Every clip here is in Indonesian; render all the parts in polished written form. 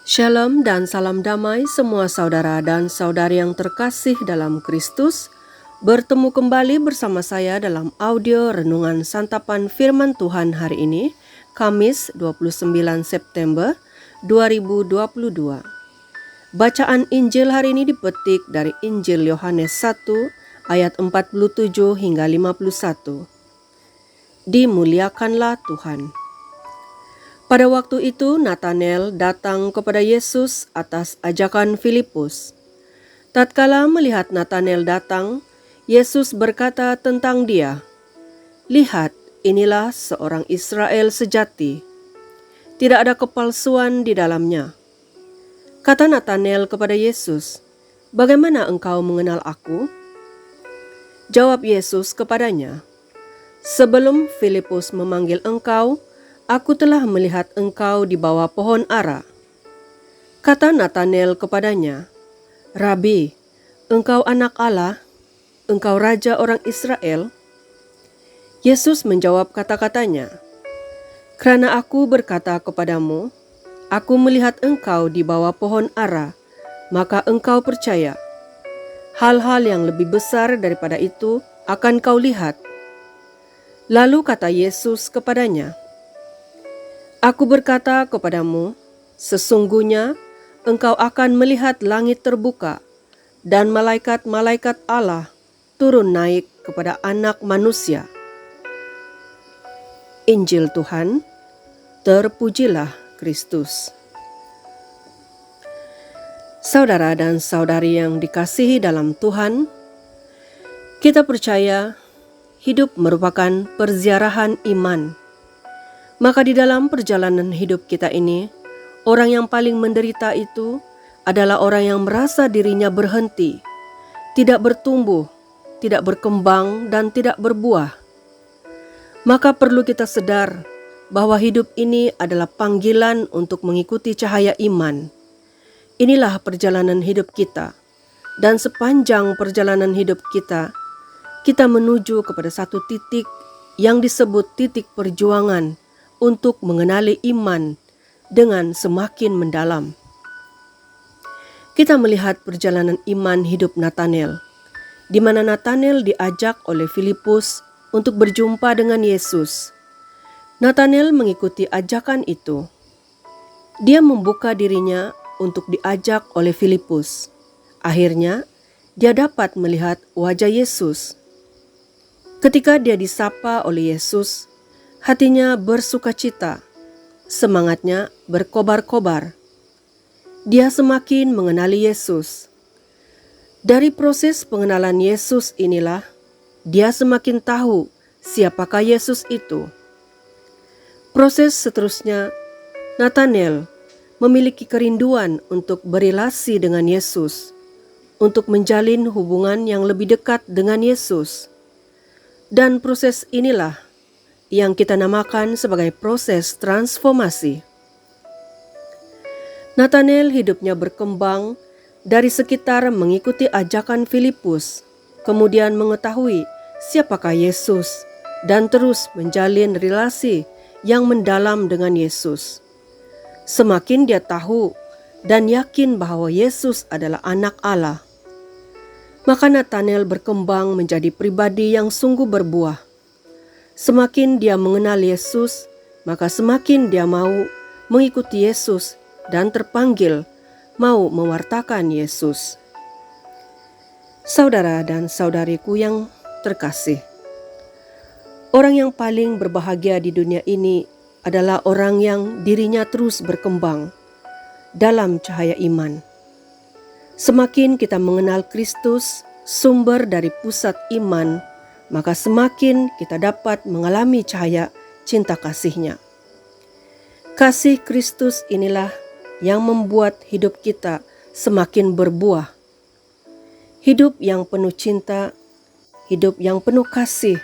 Shalom dan salam damai semua saudara dan saudari yang terkasih dalam Kristus. Bertemu kembali bersama saya dalam audio Renungan Santapan Firman Tuhan hari ini, Kamis 29 September 2022. Bacaan Injil hari ini dipetik dari Injil Yohanes 1 ayat 47 hingga 51. Dimuliakanlah Tuhan. Pada waktu itu Nathanael datang kepada Yesus atas ajakan Filipus. Tatkala melihat Nathanael datang, Yesus berkata tentang dia, "Lihat, inilah seorang Israel sejati. Tidak ada kepalsuan di dalamnya." Kata Nathanael kepada Yesus, "Bagaimana engkau mengenal aku?" Jawab Yesus kepadanya, "Sebelum Filipus memanggil engkau, aku telah melihat engkau di bawah pohon ara." Kata Nathanael kepadanya, "Rabi, engkau anak Allah, engkau raja orang Israel?" Yesus menjawab kata-katanya, "Karena aku berkata kepadamu, aku melihat engkau di bawah pohon ara, maka engkau percaya. Hal-hal yang lebih besar daripada itu akan kau lihat." Lalu kata Yesus kepadanya, "Aku berkata kepadamu, sesungguhnya engkau akan melihat langit terbuka dan malaikat-malaikat Allah turun naik kepada Anak Manusia." Injil Tuhan, terpujilah Kristus. Saudara dan saudari yang dikasihi dalam Tuhan, kita percaya hidup merupakan perziarahan iman. Maka di dalam perjalanan hidup kita ini, orang yang paling menderita itu adalah orang yang merasa dirinya berhenti, tidak bertumbuh, tidak berkembang, dan tidak berbuah. Maka perlu kita sadar bahwa hidup ini adalah panggilan untuk mengikuti cahaya iman. Inilah perjalanan hidup kita, dan sepanjang perjalanan hidup kita menuju kepada satu titik yang disebut titik perjuangan untuk mengenali iman dengan semakin mendalam. Kita melihat perjalanan iman hidup Nathanael, di mana Nathanael diajak oleh Filipus untuk berjumpa dengan Yesus. Nathanael mengikuti ajakan itu. Dia membuka dirinya untuk diajak oleh Filipus. Akhirnya, dia dapat melihat wajah Yesus. Ketika dia disapa oleh Yesus, hatinya bersukacita, semangatnya berkobar-kobar. Dia semakin mengenali Yesus. Dari proses pengenalan Yesus inilah, dia semakin tahu siapakah Yesus itu. Proses seterusnya, Nathanael memiliki kerinduan untuk berelasi dengan Yesus, untuk menjalin hubungan yang lebih dekat dengan Yesus. Dan proses inilah yang kita namakan sebagai proses transformasi. Nathanael hidupnya berkembang dari sekitar mengikuti ajakan Filipus, kemudian mengetahui siapakah Yesus, dan terus menjalin relasi yang mendalam dengan Yesus. Semakin dia tahu dan yakin bahwa Yesus adalah anak Allah, maka Nathanael berkembang menjadi pribadi yang sungguh berbuah. Semakin dia mengenal Yesus, maka semakin dia mau mengikuti Yesus dan terpanggil mau mewartakan Yesus. Saudara dan saudariku yang terkasih, orang yang paling berbahagia di dunia ini adalah orang yang dirinya terus berkembang dalam cahaya iman. Semakin kita mengenal Kristus, sumber dari pusat iman, maka semakin kita dapat mengalami cahaya cinta kasih-Nya. Kasih Kristus inilah yang membuat hidup kita semakin berbuah. Hidup yang penuh cinta, hidup yang penuh kasih,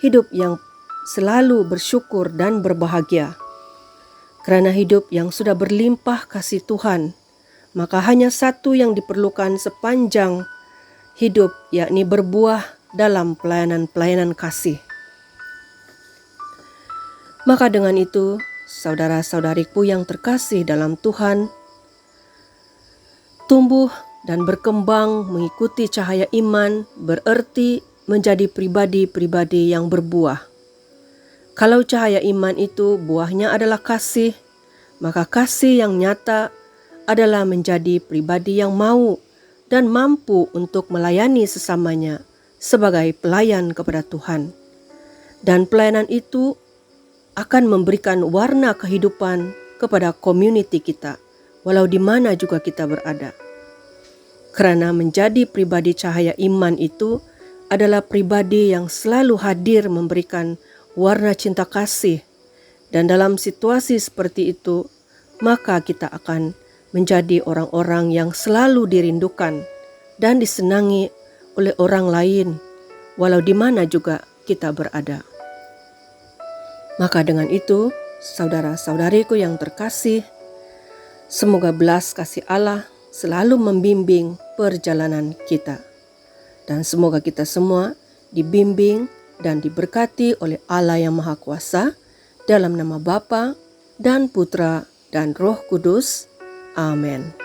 hidup yang selalu bersyukur dan berbahagia. Karena hidup yang sudah berlimpah kasih Tuhan, maka hanya satu yang diperlukan sepanjang hidup, yakni berbuah dalam pelayanan-pelayanan kasih. Maka dengan itu, saudara-saudariku yang terkasih dalam Tuhan, tumbuh dan berkembang mengikuti cahaya iman berarti menjadi pribadi-pribadi yang berbuah. Kalau cahaya iman itu buahnya adalah kasih, maka kasih yang nyata adalah menjadi pribadi yang mau dan mampu untuk melayani sesamanya sebagai pelayan kepada Tuhan. Dan pelayanan itu akan memberikan warna kehidupan kepada community kita, walau di mana juga kita berada. Karena menjadi pribadi cahaya iman itu adalah pribadi yang selalu hadir memberikan warna cinta kasih. Dan dalam situasi seperti itu, maka kita akan menjadi orang-orang yang selalu dirindukan dan disenangi oleh orang lain, walau di mana juga kita berada. Maka dengan itu, saudara-saudariku yang terkasih, semoga belas kasih Allah selalu membimbing perjalanan kita. Dan semoga kita semua dibimbing dan diberkati oleh Allah yang Maha Kuasa, dalam nama Bapa dan Putra dan Roh Kudus. Amin.